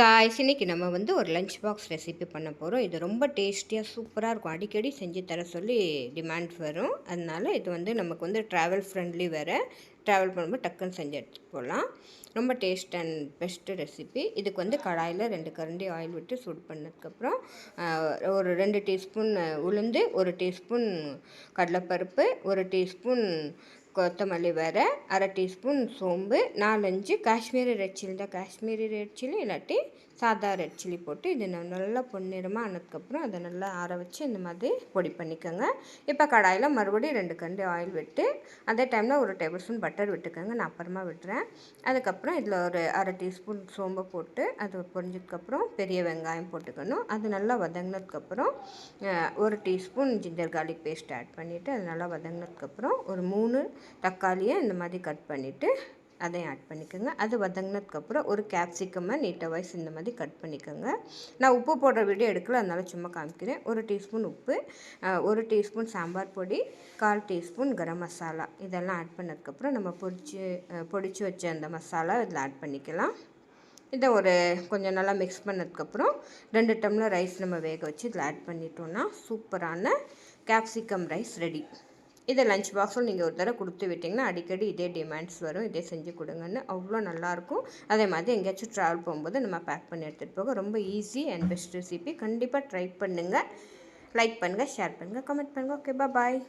Guys இன்னைக்கு நம்ம வந்து ஒரு லஞ்ச் பாக்ஸ் ரெசிபி பண்ண போகிறோம். இது ரொம்ப டேஸ்டியாக சூப்பராக இருக்கும். அடிக்கடி செஞ்சு தர சொல்லி டிமாண்ட் வரும். அதனால இது வந்து நமக்கு வந்து ட்ராவல் ஃப்ரெண்ட்லி வேறு. ட்ராவல் பண்ணும்போது டக்குன்னு செஞ்சு எடுத்துகிட்டு போகலாம். ரொம்ப டேஸ்ட் அண்ட் பெஸ்ட்டு ரெசிபி. இதுக்கு வந்து கடாயில் 2 கரண்டி ஆயில் விட்டு சூடு பண்ணதுக்கப்புறம் ஒரு 2 டீஸ்பூன் உளுந்து, 1 டீஸ்பூன் கடலைப்பருப்பு, 1 டீஸ்பூன் கொத்தமல்லி வேறு, அரை டீஸ்பூன் சோம்பு, 4-5 காஷ்மீரி ரெட் சில்லி தான், காஷ்மீரி ரெட் சில்லி இல்லாட்டி சாதா ரெட் சில்லி போட்டு இது நல்லா பொன்னிறமாக ஆனதுக்கப்புறம் அதை நல்லா ஆற வச்சு இந்த மாதிரி பொடி பண்ணிக்கோங்க. இப்போ கடாயில் மறுபடியும் 2 கரண்டி ஆயில் விட்டு அதே டைமில் 1 டேபிள் ஸ்பூன் பட்டர் விட்டுக்கோங்க. நான் அப்புறமா விட்டுறேன். அதுக்கப்புறம் இதில் ஒரு அரை டீஸ்பூன் சோம்பு போட்டு அது பொரிஞ்சதுக்கப்புறம் பெரிய வெங்காயம் போட்டுக்கணும். அது நல்லா வதங்கினதுக்கப்புறம் 1 teaspoon ginger garlic paste add பண்ணிவிட்டு அது நல்லா வதங்கினதுக்கப்புறம் ஒரு 3 தக்காளியை இந்த மாதிரி கட் பண்ணிவிட்டு அதையும் ஆட் பண்ணிக்கோங்க. அது வதங்கினதுக்கப்புறம் ஒரு கேப்சிகம்மை நீட்டாக வைஸ் இந்த மாதிரி கட் பண்ணிக்கோங்க. நான் உப்பு போடுற வீடியோ எடுக்கல, அதனால சும்மா காமிக்கிறேன். 1 டீஸ்பூன் உப்பு, 1 டீஸ்பூன் சாம்பார் பொடி, 1/4 டீஸ்பூன் கரம் மசாலா இதெல்லாம் ஆட் பண்ணதுக்கப்புறம் நம்ம பொடிச்சு வச்ச அந்த மசாலா இதில் ஆட் பண்ணிக்கலாம். இதை ஒரு கொஞ்சம் நல்லா மிக்ஸ் பண்ணதுக்கப்புறம் 2 டம்ளர் ரைஸ் நம்ம வேக வச்சு இதில் ஆட் பண்ணிட்டோன்னா சூப்பரான கேப்சிகம் ரைஸ் ரெடி. இதை லஞ்ச் பாக்ஸில் நீங்கள் ஒரு தடவை கொடுத்து விட்டிங்கன்னா அடிக்கடி இதே டிமாண்ட்ஸ் வரும். இதே செஞ்சு கொடுங்கன்னு அவ்வளோ நல்லாயிருக்கும். அதே மாதிரி எங்கேயாச்சும் ட்ராவல் போகும்போது நம்ம பேக் பண்ணி எடுத்துகிட்டு போக ரொம்ப ஈஸி அண்ட் பெஸ்ட் ரெசிபி. கண்டிப்பாக ட்ரை பண்ணுங்கள். லைக் பண்ணுங்கள், ஷேர் பண்ணுங்கள், கமெண்ட் பண்ணுங்கள். ஓகே, பாய்.